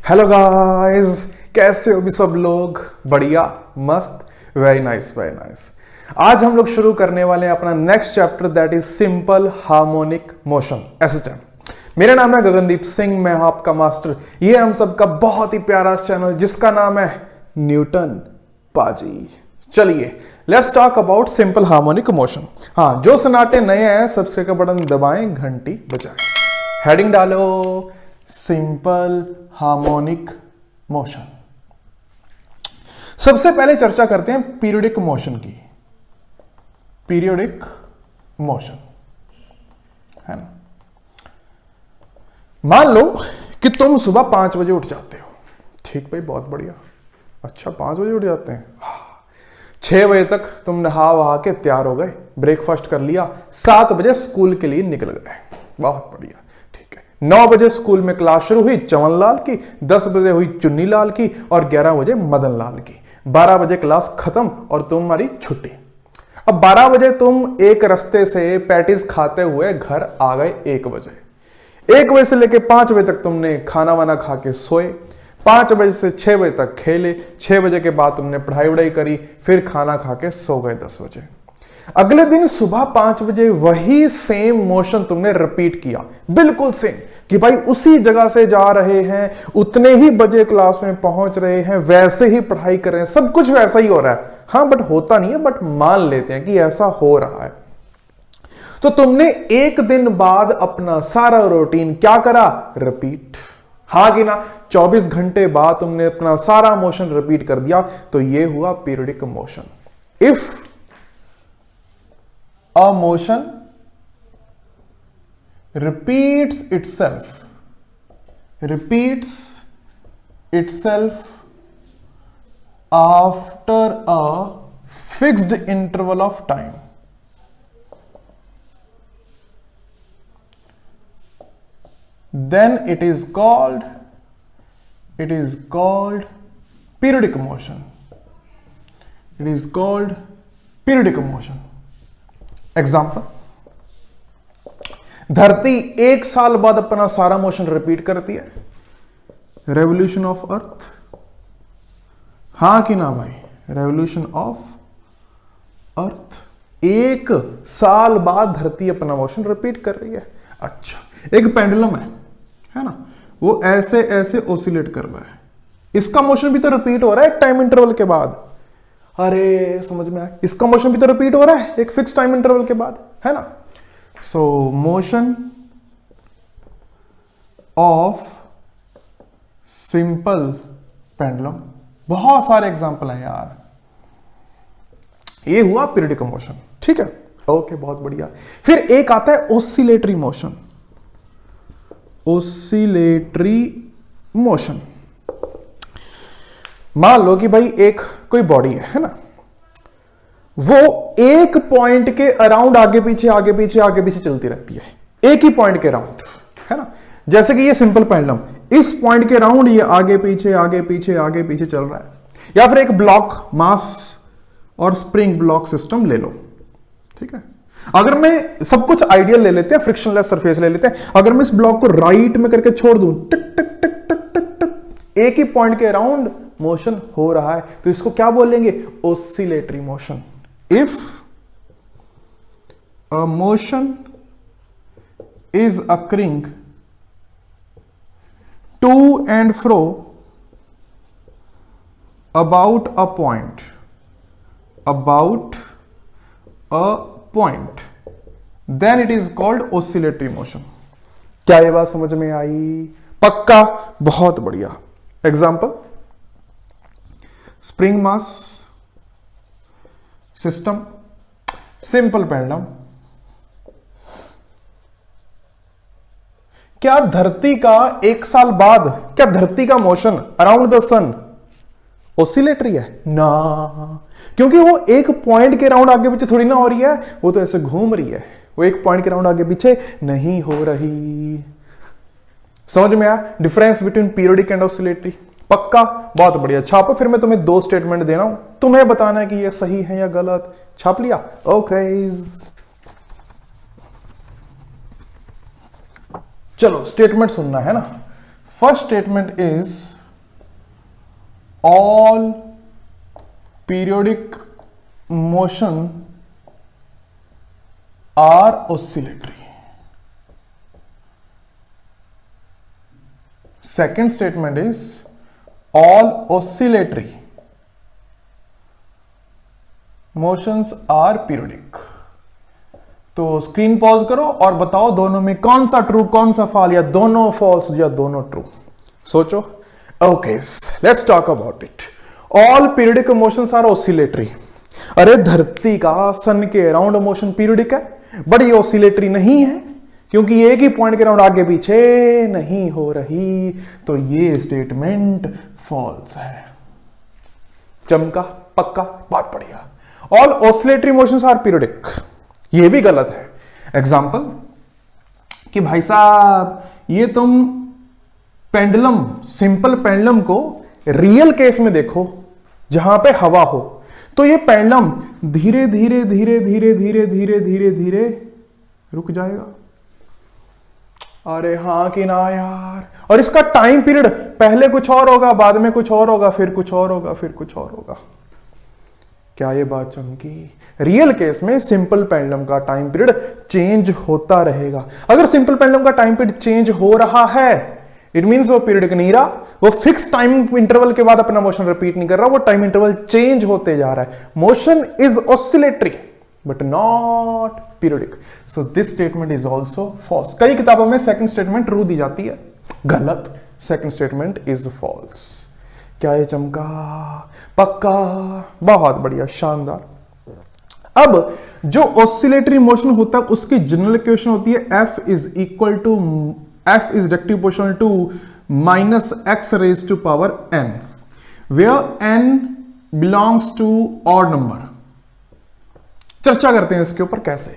Hello guys, कैसे हो भी सब लोग? बढ़िया, मस्त, वेरी नाइस वेरी नाइस। आज हम लोग शुरू करने वाले हैं अपना next chapter, that is simple harmonic motion, SHM. मेरा नाम है गगनदीप सिंह, मैं आपका मास्टर। ये हम सबका बहुत ही प्यारा चैनल जिसका नाम है न्यूटन पाजी। चलिए let's talk about simple harmonic motion. हाँ, जो सन्नाटे नए हैं सब्सक्राइब का बटन दबाएं, घंटी बजाएं। हेडिंग डालो, सिंपल हार्मोनिक मोशन। सबसे पहले चर्चा करते हैं पीरियोडिक मोशन की। पीरियोडिक मोशन है ना। मान लो कि तुम सुबह 5 बजे उठ जाते हो। ठीक भाई, बहुत बढ़िया। अच्छा, 5 बजे उठ जाते हैं। 6 बजे तक तुम नहा वहा के तैयार हो गए, ब्रेकफास्ट कर लिया, 7 बजे स्कूल के लिए निकल गए। बहुत बढ़िया, ठीक है। 9 बजे स्कूल में क्लास शुरू हुई चमनलाल की, 10 बजे हुई चुन्नीलाल की और 11 बजे मदन लाल की। 12 बजे क्लास खत्म और तुम्हारी छुट्टी। अब 12 बजे तुम एक रास्ते से पैटीज खाते हुए घर आ गए 1 बजे। 1 बजे से लेकर 5 बजे तक तुमने खाना वाना खा के सोए। 5 बजे से 6 बजे तक खेले। 6 बजे के बाद तुमने पढ़ाई वढ़ाई करी, फिर खाना खा के सो गए 10 बजे। अगले दिन सुबह 5 बजे वही सेम मोशन तुमने रिपीट किया, बिल्कुल सेम, कि भाई उसी जगह से जा रहे हैं, उतने ही बजे क्लास में पहुंच रहे हैं, वैसे ही पढ़ाई कर रहे हैं, सब कुछ वैसा ही हो रहा है। हाँ, बट होता नहीं है, बट मान लेते हैं कि ऐसा हो रहा है। तो तुमने 1 दिन बाद अपना सारा रूटीन क्या करा? रिपीट। हाँ कि ना? 24 घंटे बाद तुमने अपना सारा मोशन रिपीट कर दिया, तो ये हुआ periodic motion. If a motion repeats itself after a fixed interval of time, then it is called periodic motion. It is called periodic motion. Example, धरती 1 साल बाद अपना सारा मोशन रिपीट करती है। Revolution of earth. हाँ कि ना भाई? Revolution of earth. 1 साल बाद धरती अपना मोशन रिपीट कर रही है। अच्छा, एक पेंडुलम है ना, वो ऐसे ऐसे ओसिलेट कर रहा है, इसका मोशन भी तो रिपीट हो रहा है एक टाइम इंटरवल के बाद। अरे समझ में आया? इसका मोशन भी तो रिपीट हो रहा है एक फिक्स टाइम इंटरवल के बाद, है ना। सो मोशन ऑफ सिंपल पेंडुलम, बहुत सारे एग्जांपल हैं यार। ये हुआ पीरियोडिक मोशन, ठीक है, ओके, बहुत बढ़िया। फिर एक आता है ओसिलेटरी मोशन। ओसिलेटरी मोशन, मान लो कि भाई एक कोई बॉडी है ना, वो एक पॉइंट के अराउंड आगे पीछे चलती रहती है, एक ही पॉइंट के अराउंड, है ना। जैसे कि ये सिंपल पेंडुलम इस पॉइंट के अराउंड ये आगे पीछे चल रहा है। या फिर एक ब्लॉक, मास और स्प्रिंग ब्लॉक सिस्टम ले लो, ठीक है। अगर मैं सब कुछ आइडियल ले लेते हैं, फ्रिक्शनलेस सरफेस ले लेते हैं, अगर मैं इस ब्लॉक को राइट में करके छोड़ दूं, टिक tick tick tick tick tick, एक ही पॉइंट के अराउंड मोशन हो रहा है, तो इसको क्या बोलेंगे? Oscillatory motion. If a motion is occurring to and fro about a point, then it is called oscillatory motion. क्या ये बात समझ में आई? पक्का? बहुत बढ़िया। Example, spring mass system, simple pendulum. क्या धरती का 1 साल बाद, क्या धरती का motion around the sun oscillatory है? ना, क्योंकि वो एक पॉइंट के राउंड आगे पीछे थोड़ी ना हो रही है, वो तो ऐसे घूम रही है, वो एक पॉइंट के राउंड आगे पीछे नहीं हो रही। समझ में आया difference between periodic and oscillatory? पक्का? बहुत बढ़िया। छापो, फिर मैं तुम्हें 2 स्टेटमेंट दे रहा हूं, तुम्हें बताना है कि ये सही है या गलत। छाप लिया? ओके, चलो स्टेटमेंट सुनना है ना। First statement is all periodic motion are oscillatory. Second statement is all oscillatory motions are periodic. तो स्क्रीन पॉज करो और बताओ दोनों में कौन सा ट्रू कौन सा फॉल, या दोनों फॉल्स या दोनों ट्रू। सोचो। Okay, let's talk about it. All periodic motions are oscillatory. अरे धरती का सन के अराउंड मोशन पीरियोडिक है, बट ये ऑसिलेटरी नहीं है क्योंकि एक ही पॉइंट के अराउंड आगे पीछे नहीं हो रही। तो ये स्टेटमेंट फॉल्स है। चमका, पक्का, बहुत बढ़िया। All oscillatory motions are periodic, ये भी गलत है। एग्जाम्पल कि भाई साहब ये तुम पेंडुलम, सिंपल पेंडुलम को रियल केस में देखो जहां पे हवा हो, तो ये पेंडुलम धीरे धीरे धीरे धीरे धीरे धीरे धीरे धीरे रुक जाएगा। अरे हां कि ना यार। और इसका टाइम पीरियड पहले कुछ और होगा, बाद में कुछ और होगा, फिर कुछ और होगा, फिर कुछ और होगा। क्या ये बात चमकी? रियल केस में सिंपल पेंडुलम का टाइम पीरियड चेंज होता रहेगा। अगर सिंपल पेंडुलम का टाइम पीरियड चेंज हो रहा है, इट मींस वो पीरियड नहीं रहा, वो फिक्स टाइम इंटरवल के बाद अपना मोशन रिपीट नहीं कर रहा, वो टाइम इंटरवल चेंज होते जा रहा है। Motion is oscillatory but not periodic. So this statement is also false. कई किताबों में सेकंड स्टेटमेंट ट्रू दी जाती है, गलत। Second statement is false. क्या ये चमका? पक्का, बहुत बढ़िया, शानदार। अब जो ऑसिलेटरी मोशन होता है उसकी जनरल इक्वेशन होती है F is equal to F is directly proportional to minus x raised to power n, where n belongs to odd number। चर्चा करते हैं इसके ऊपर कैसे।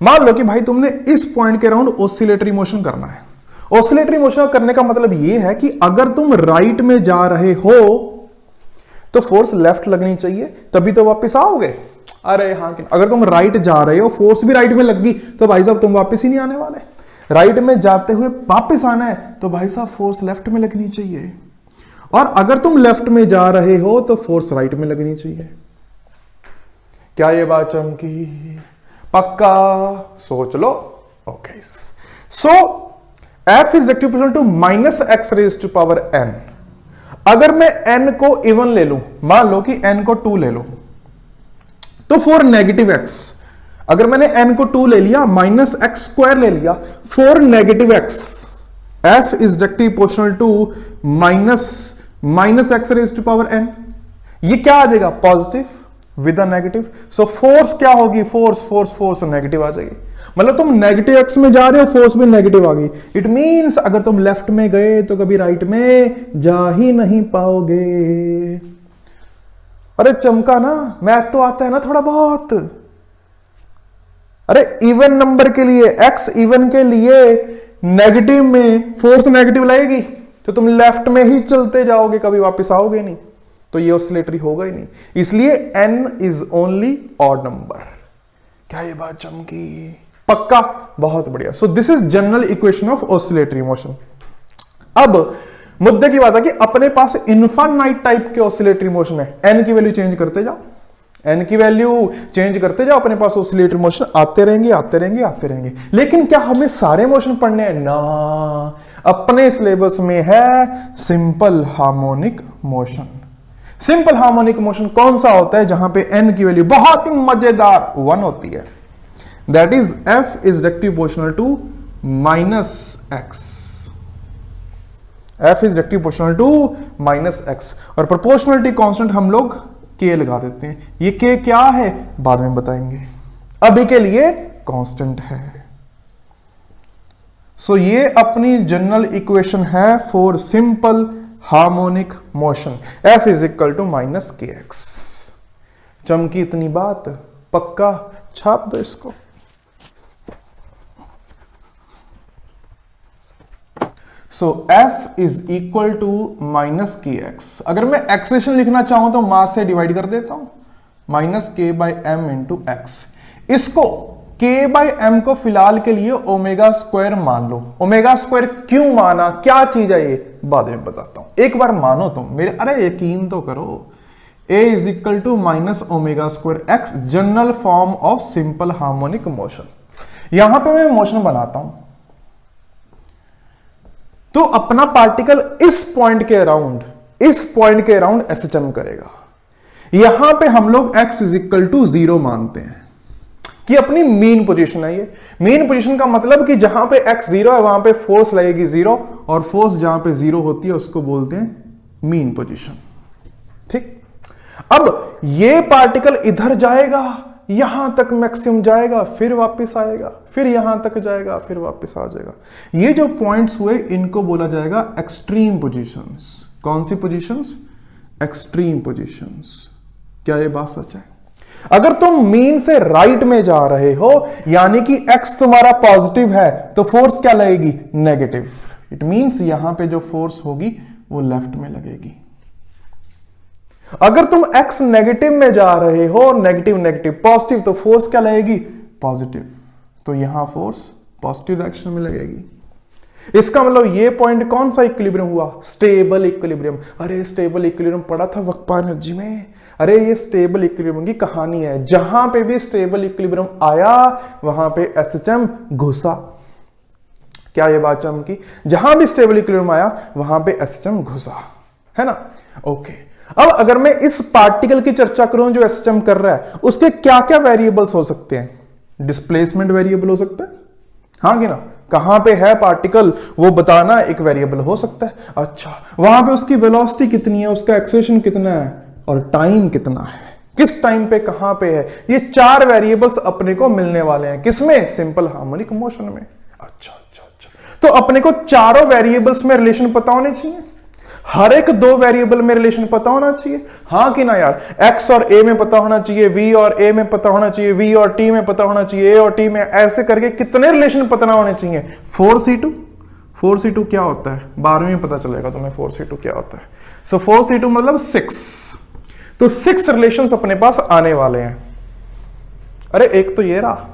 मान लो कि भाई तुमने इस पॉइंट के अराउंड ऑसिलेटरी मोशन करना है। ऑसिलेटरी मोशन करने का मतलब यह है कि अगर तुम राइट में जा रहे हो तो फोर्स लेफ्ट लगनी चाहिए, तभी तो वापस आओगे। अरे हाँ, अगर तुम राइट जा रहे हो, फोर्स भी राइट में लग गई, तो भाई साहब तुम वापस ही नहीं आने वाले। राइट में जाते हुए वापस आना है तो भाई साहब फोर्स लेफ्ट में लगनी चाहिए, और अगर तुम लेफ्ट में जा रहे हो तो फोर्स राइट में लगनी चाहिए। क्या ये बात चमकी? पक्का, सोच लो। Okay, so F is directly proportional to minus x raise to power n। अगर मैं n को इवन ले लूं, मान लो कि n को 2 ले लो, तो फॉर नेगेटिव x, अगर मैंने n को 2 ले लिया, माइनस एक्स स्क्वायर ले लिया, for negative x F is directly proportional to minus x raise to power n। ये क्या आ जाएगा? Positive with a negative. So force क्या होगी? फोर्स नेगेटिव आ जाएगी। मतलब तुम नेगेटिव एक्स में जा रहे हो, फोर्स भी नेगेटिव आ गई। इट मींस अगर तुम लेफ्ट में गए तो कभी राइट में जा ही नहीं पाओगे। अरे चमका ना, मैथ तो आता है ना थोड़ा बहुत। अरे इवन नंबर के लिए, एक्स इवन के लिए नेगेटिव में फोर्स नेगेटिव लगेगी तो तुम लेफ्ट में ही चलते जाओगे, कभी वापस आओगे नहीं, तो ये ऑसिलेटरी होगा ही नहीं। इसलिए n is only odd number. क्या ये बात चमकी? पक्का, बहुत बढ़िया। So this is general equation of oscillatory motion. अब मुद्दे की बात है कि अपने पास इनफाइनाइट टाइप के ऑसिलेटरी मोशन है, n की वैल्यू चेंज करते जाओ, n की वैल्यू चेंज करते जाओ, अपने पास ऑसिलेटरी मोशन आते रहेंगे आते रहेंगे आते रहेंगे। लेकिन क्या हमें सारे मोशन पढ़ने हैं? ना, अपने सिलेबस में है simple harmonic motion. Simple harmonic motion कौन सा होता है? जहां पे n की वैल्यू बहुत ही मजेदार 1 होती है। That is F is directly proportional to minus x. F is directly proportional to minus x, और प्रोपोर्शनलिटी कांस्टेंट हम लोग K लगा देते हैं। ये K क्या है बाद में बताएंगे, अभी के लिए कांस्टेंट है। सो ये अपनी जनरल इक्वेशन है for simple harmonic motion. F is equal to minus k x. चमकी इतनी बात? पक्का, छाप दो इसको। So F is equal to minus k x. अगर मैं एक्सेशन लिखना चाहूं तो मास से डिवाइड कर देता हूं, माइनस के बाई एम इंटू एक्स। इसको k बाई एम को फिलहाल के लिए ओमेगा स्क्वायर मान लो। ओमेगा स्क्वायर क्यों माना? क्या चीज है ये? बाद में बताता हूं, एक बार मानो तुम मेरे, अरे यकीन तो करो। a is equal to minus omega square x, general form of simple harmonic motion. यहां पे मैं मोशन बनाता हूं तो अपना पार्टिकल इस पॉइंट के अराउंड एसएचएम करेगा। यहां पे हम लोग x इज इक्वल टू 0 मानते हैं कि अपनी मीन पोजीशन है। ये मीन पोजीशन का मतलब कि जहां पे x 0 है वहां पे फोर्स लगेगी 0, और फोर्स जहां पे 0 होती है उसको बोलते हैं मीन पोजीशन। ठीक, अब ये पार्टिकल इधर जाएगा, यहां तक मैक्सिमम जाएगा, फिर वापस आएगा, फिर यहां तक जाएगा, फिर वापस आ जाएगा। ये जो पॉइंट्स हुए इनको बोला जाएगा एक्सट्रीम पोजीशंस। कौन सी पोजीशंस? Extreme positions. क्या ये बात सच है? अगर तुम मीन से राइट में जा रहे हो, यानी कि x तुम्हारा पॉजिटिव है, तो फोर्स क्या लगेगी? नेगेटिव। इट मींस यहां पे जो फोर्स होगी वो लेफ्ट में लगेगी। अगर तुम x नेगेटिव में जा रहे हो, नेगेटिव नेगेटिव पॉजिटिव, तो फोर्स क्या लगेगी? पॉजिटिव। तो यहां फोर्स पॉजिटिव डायरेक्शन में लगेगी। इसका मतलब ये पॉइंट कौन सा इक्विलिब्रियम हुआ? Stable equilibrium. अरे स्टेबल इक्विलिब्रियम पढ़ा था वक्फा एनर्जी में। अरे ये स्टेबल इक्विलिब्रियम की कहानी है। जहां पे भी स्टेबल इक्विलिब्रियम आया वहां पे एसएचएम घुसा। क्या ये बात चमकी? जहां भी स्टेबल इक्विलिब्रियम आया वहां पे एसएचएम घुसा, है ना? ओके। अब अगर मैं इस पार्टिकल की चर्चा करूं जो एसएचएम कर रहा है, उसके क्या क्या वेरिएबल्स हो सकते हैं? डिस्प्लेसमेंट वेरिएबल हो सकता है, हाँ कि ना? कहां पे है पार्टिकल वो बताना एक वेरिएबल हो सकता है। अच्छा, वहां पे उसकी वेलोसिटी कितनी है, उसका एक्सेलरेशन कितना है, और टाइम कितना है, किस टाइम पे कहां पे है। ये 4 वेरिएबल्स अपने को मिलने वाले हैं। किसमें? सिंपल हार्मोनिक मोशन में। अच्छा अच्छा अच्छा, तो अपने को चारों वेरिएबल्स में रिलेशन पता होने चाहिए। हर एक 2 वेरिएबल में रिलेशन पता होना चाहिए, हाँ कि ना यार? x और a में पता होना चाहिए, v और a में पता होना चाहिए, v और t में पता होना चाहिए, a और t में, ऐसे करके कितने रिलेशन पता होने चाहिए? 4c2। 4c2 क्या होता है? 12वीं में पता चलेगा तुम्हें 4c2 क्या होता है। सो 4c2 मतलब 6। तो 6 रिलेशंस अपने पास आने वाले हैं। अरे एक तो ये रहा,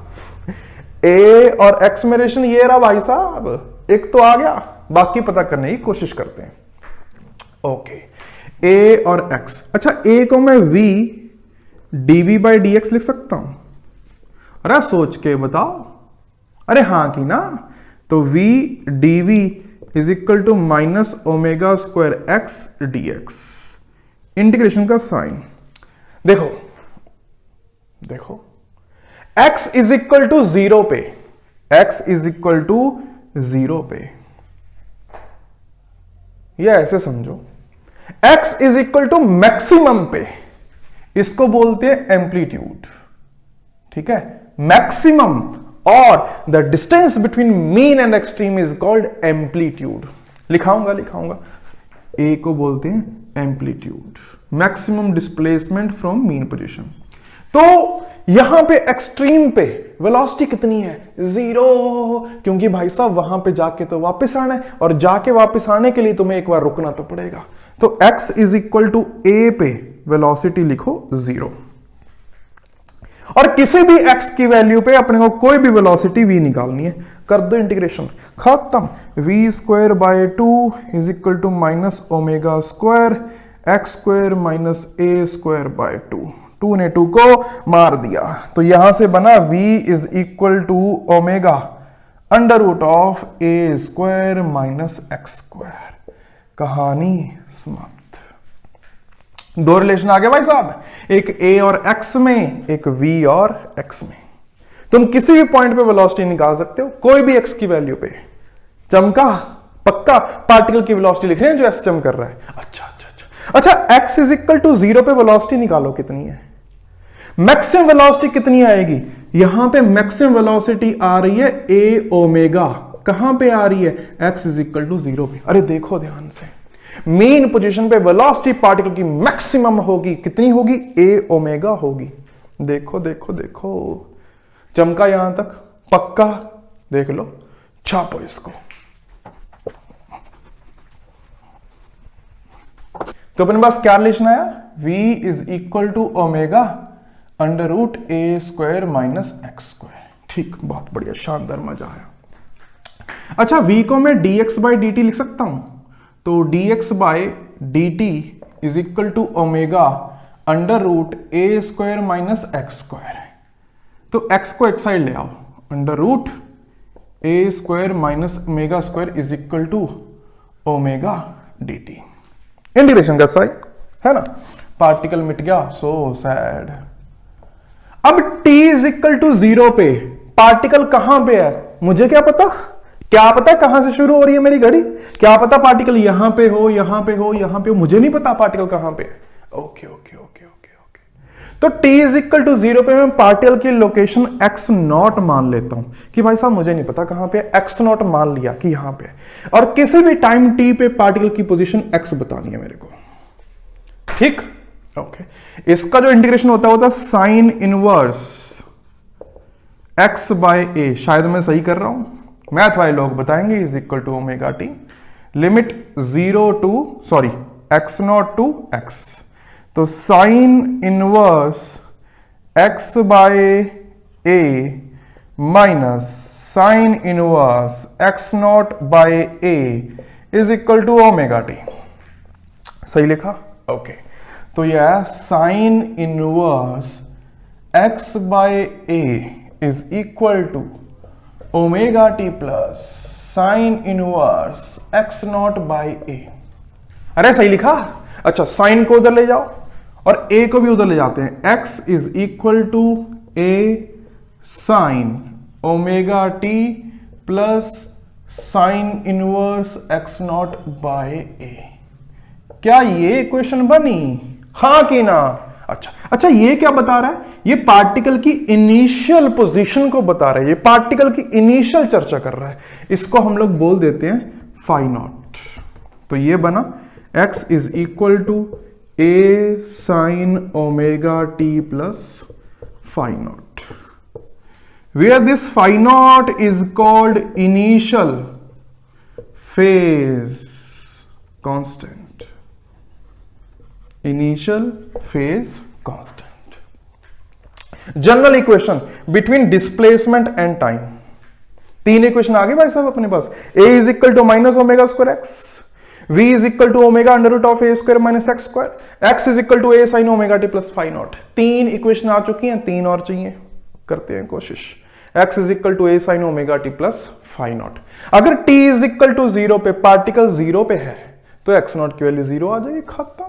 a और x में रिलेशन ये रहा भाई साहब, एक तो आ गया, बाकी पता करने की कोशिश करते हैं। ओके, a और x। अच्छा, a को मैं v dv बाई dx लिख सकता हूं? अरे सोच के बताओ। अरे हाँ कि ना? तो v dv is equal to minus omega square x dx। Integration का साइन देखो, देखो x इज इक्वल टू 0 पे, x इज इक्वल टू 0 पे, या ऐसे समझो x is equal to maximum पे, इसको बोलते हैं एम्पलीट्यूड। ठीक है, मैक्सिमम, और the distance between mean and extreme is called amplitude. लिखाऊंगा ए को बोलते हैं amplitude, maximum displacement from mean position. तो यहां पे एक्सट्रीम पे वेलोसिटी कितनी है? 0, क्योंकि भाई साहब वहां पे जाके तो वापस आना है, और जाके वापस आने के लिए तुम्हें एक बार रुकना तो पड़ेगा। तो x is equal to a पे वेलोसिटी लिखो 0, और किसी भी x की वैल्यू पे अपने को कोई भी वेलोसिटी v निकालनी है। कर दो इंटीग्रेशन, खत्म। v square by 2 is equal to minus omega square x square minus a square by 2। 2 ने 2 को मार दिया, तो यहां से बना v is equal to omega under root of a square minus x square. कहानी समाप्त। 2 रिलेशन आ गया भाई साहब, एक a और x में, एक v और x में। तुम किसी भी पॉइंट पे वेलोसिटी निकाल सकते हो, कोई भी x की वैल्यू पे। चमका पक्का? पार्टिकल की वेलोसिटी लिख रहे हैं जो एसएचएम कर रहा है। अच्छा अच्छा अच्छा अच्छा, x इज इक्वल टू 0 पे वेलोसिटी निकालो कितनी है। मैक्सिमम वेलोसिटी कितनी आएगी? यहां पे मैक्सिमम वेलोसिटी आ रही है a ओमेगा। कहां पे आ रही है? x इज इक्वल टू 0 पे। अरे देखो ध्यान से, मेन पोजीशन पे वेलोसिटी पार्टिकल की मैक्सिमम होगी, कितनी होगी? a ओमेगा होगी। देखो देखो देखो, चमका यहां तक? पक्का? देख लो, छापो इसको। तो अपने पास क्या रिलेशन आया? v is equal to omega under root a square minus x square. ठीक, बहुत बढ़िया, शानदार, मजा आया। अच्छा, v को मैं dx बाई dt लिख सकता हूं? तो dx by dt is equal to omega under root a square minus x square है। तो x को एक साइड ले आओ, under root a square minus omega square is equal to omega dt। Integration का साइन है ना, पार्टिकल मिट गया, सो सैड। अब t इज इक्वल टू 0 पे पार्टिकल कहां पे है, मुझे क्या पता, क्या पता कहां से शुरू हो रही है मेरी घड़ी, क्या पता पार्टिकल यहां पे हो, यहां पे हो, यहां पे हो, मुझे नहीं पता पार्टिकल कहां पे है। Okay okay okay okay okay. तो t इज इक्वल टू 0 पे मैं पार्टिकल की लोकेशन x नॉट मान लेता हूं कि भाई साहब मुझे नहीं पता कहां पे, x नॉट मान लिया कि यहां पे, और किसी भी टाइम t पे पार्टिकल की पोजीशन x बतानी है मेरे को, ठीक। ओके, इसका जो इंटीग्रेशन होता है साइन इनवर्स x बाय ए, शायद मैं सही कर रहा हूं, मैथ वाले लोग बताएंगे, is equal to omega t, limit 0 to sorry x not to x, तो sine inverse x by A minus sine inverse x not by A is equal to omega t. सही लिखा? ओके, तो यह sine inverse x by A is equal to omega T plus sine inverse x not by A. अरे सही लिखा? अच्छा, sign को उधर ले जाओ और ए को भी उधर ले जाते हैं, x is equal to A sine omega T plus sine inverse x not by A. क्या ये इक्वेशन बनी? हाँ कि ना? अच्छा, ये क्या बता रहा है? ये पार्टिकल की इनिशियल पोजीशन को बता रहा है, ये पार्टिकल की इनिशियल चर्चा कर रहा है, इसको हम लोग बोल देते हैं फाई नॉट। तो ये बना x is equal to A sine omega T plus phi naught, where this phi naught is called initial phase constant, initial phase constant. General equation between displacement and time. तीन equation आ गई भाई साहब अपने पास, a is equal to minus omega square X, v is equal to omega under root of A square minus x square, x is equal to A sine omega T plus phi naught. तीन equation आ चुकी हैं, तीन और चाहिए, करते हैं कोशिश। x is equal to A sine omega T plus phi naught. अगर t इज इक्वल टू 0 पे पार्टिकल 0 पे है तो x नॉट की वैल्यू 0 आ जाएगी, खत्म।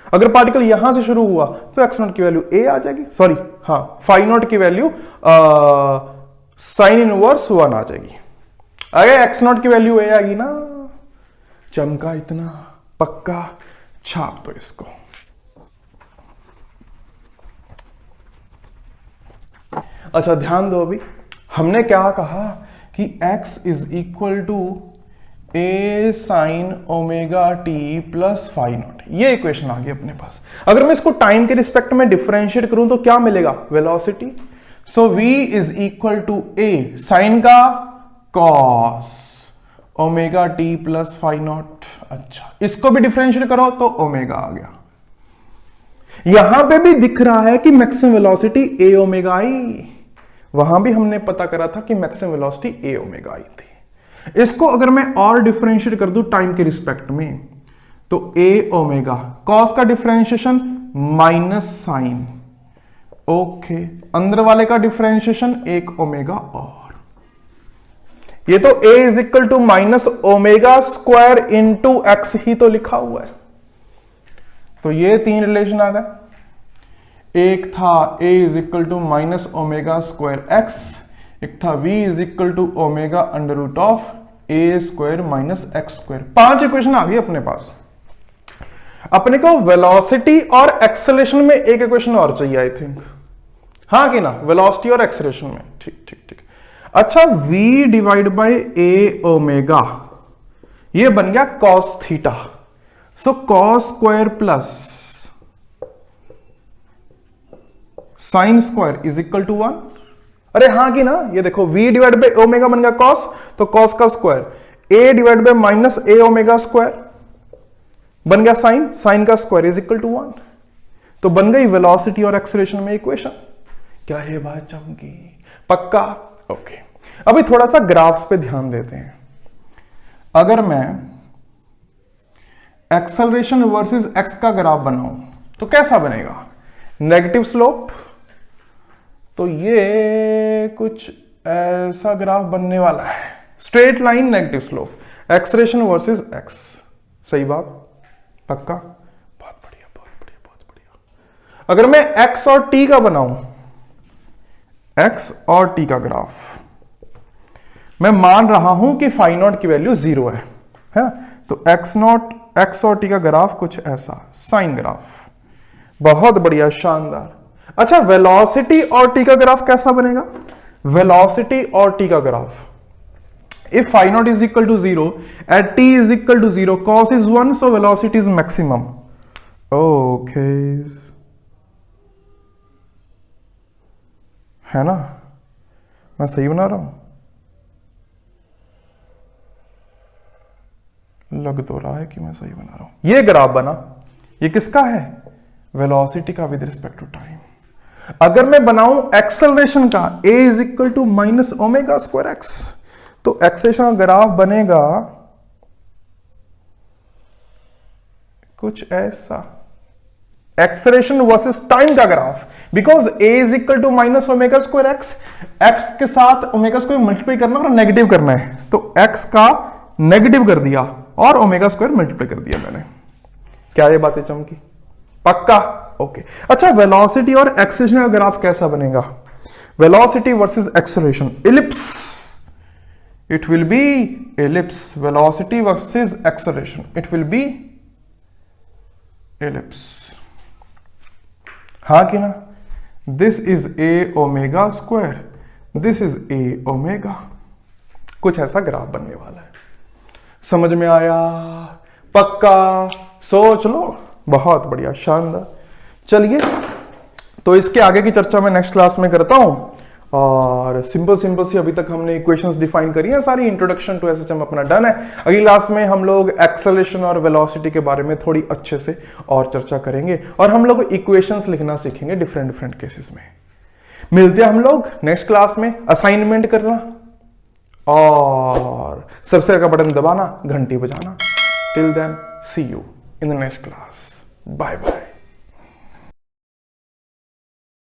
अगर पार्टिकल यहां से शुरू हुआ तो एक्स नॉट की वैल्यू ए आ जाएगी, सॉरी हाँ, फाई नॉट की वैल्यू साइन इनवर्स 1 आ जाएगी। अगर एक्स नॉट की वैल्यू ए आएगी ना, चमका इतना पक्का, छाप दो इसको। अच्छा ध्यान दो, अभी हमने क्या कहा कि x is equal to A sine omega T plus phi naught, ये इक्वेशन आ गई अपने पास। अगर मैं इसको टाइम के रिस्पेक्ट में डिफरेंशिएट करूं तो क्या मिलेगा? Velocity. So v is equal to A sine का cos omega T plus phi not. अच्छा, इसको भी डिफरेंशिएट करो तो ओमेगा आ गया। यहां पे भी दिख रहा है कि मैक्सिमम वेलोसिटी ए ओमेगा आई, वहां भी हमने पता करा था कि मैक्सिमम वेलोसिटी ए ओमेगा आई थी। इसको अगर मैं और डिफरेंशिएट कर दूं टाइम के रिस्पेक्ट में तो ए ओमेगा, कॉस का डिफरेंशिएशन माइनस साइन, ओके, अंदर वाले का डिफरेंशिएशन एक ओमेगा और, ये तो A is equal to minus omega square into x ही तो लिखा हुआ है। तो ये तीन रिलेशन आ गए, एक था A is equal to minus omega square x, एक था v is equal to omega under root of A square minus x square. 5 equation आ गई अपने पास। अपने को वेलोसिटी और एक्सेलरेशन में एक इक्वेशन और चाहिए आई थिंक, हाँ कि ना? वेलोसिटी और एक्सेलरेशन में, ठीक ठीक ठीक। अच्छा, v divide by A omega, ये बन गया cos theta, so cos square plus sine square is equal to 1। अरे हाँ कि ना? ये देखो v डिवाइड बाय ओमेगा बन गया कॉस, तो कॉस का square, a divide by minus A omega square बन गया साइन, साइन का स्क्वायर इज इक्वल टू 1। तो बन गई वेलोसिटी और एक्सेलरेशन में इक्वेशन। क्या है बात चमकी? पक्का? ओके, अभी थोड़ा सा ग्राफ्स पे ध्यान देते हैं। अगर मैं एक्सेलरेशन वर्सेस एक्स का ग्राफ बनाऊं तो कैसा बनेगा? नेगेटिव स्लोप, तो ये कुछ ऐसा ग्राफ बनने वाला है, straight line negative slope, acceleration versus x. सही बात, पक्का, बहुत बढ़िया बहुत बढ़िया बहुत बढ़िया। अगर मैं एक्स और टी का बनाऊं, एक्स और टी का ग्राफ, मैं मान रहा हूं कि फाई नॉट की वैल्यू 0 है ना, तो एक्स नॉट, एक्स और टी का ग्राफ कुछ ऐसा, साइन ग्राफ, बहुत बढ़िया, शानदार। अच्छा, वेलोसिटी और टी का ग्राफ कैसा बनेगा? वेलोसिटी और टी का graph, if phi naught is equal to 0 at t is equal to 0, cos is 1, so velocity is maximum. Okay, है ना? मैं सही बना रहा हूं? लग तो रहा है कि मैं सही बना रहा हूं। ये ग्राफ बना, ये किसका है? वेलोसिटी का विद रिस्पेक्ट टू टाइम। अगर मैं बनाऊं एक्सेलरेशन का, a is equal to minus omega square X, तो एक्सेलरेशन का ग्राफ बनेगा कुछ ऐसा, एक्सेलरेशन वर्सेस टाइम का graph, because a is equal to minus omega square X, X के साथ ओमेगा स्क्वायर मल्टीप्लाई करना और नेगेटिव करना है, तो x का नेगेटिव कर दिया और ओमेगा स्क्वायर मल्टीप्लाई कर दिया मैंने। क्या ये बातें चमकी? पक्का? ओके। अच्छा, वेलोसिटी और एक्सेलरेशन का ग्राफ कैसा बनेगा? Velocity versus acceleration, ellipse, it will be ellipse, velocity versus acceleration, it will be ellipse, हाँ कि ना? this is a omega square, this is a omega, कुछ ऐसा ग्राफ बनने वाला है। समझ में आया? पक्का? सोच लो, बहुत बढ़िया, शानदार। चलिए, तो इसके आगे की चर्चा मैं नेक्स्ट क्लास में करता हूं, और सिंपल सिंपल सी अभी तक हमने इक्वेशंस डिफाइन करी है सारी, इंट्रोडक्शन टू एसएचएम अपना डन है। अगली क्लास में हम लोग एक्सेलरेशन और वेलोसिटी के बारे में थोड़ी अच्छे से और चर्चा करेंगे, और हम लोग इक्वेशंस लिखना सीखेंगे डिफरेंट डिफरेंट केसेस में। मिलते हैं हम लोग नेक्स्ट क्लास में, असाइनमेंट करना और सबसे का बटन दबाना, घंटी बजाना। Till then, see you in the next class, bye bye.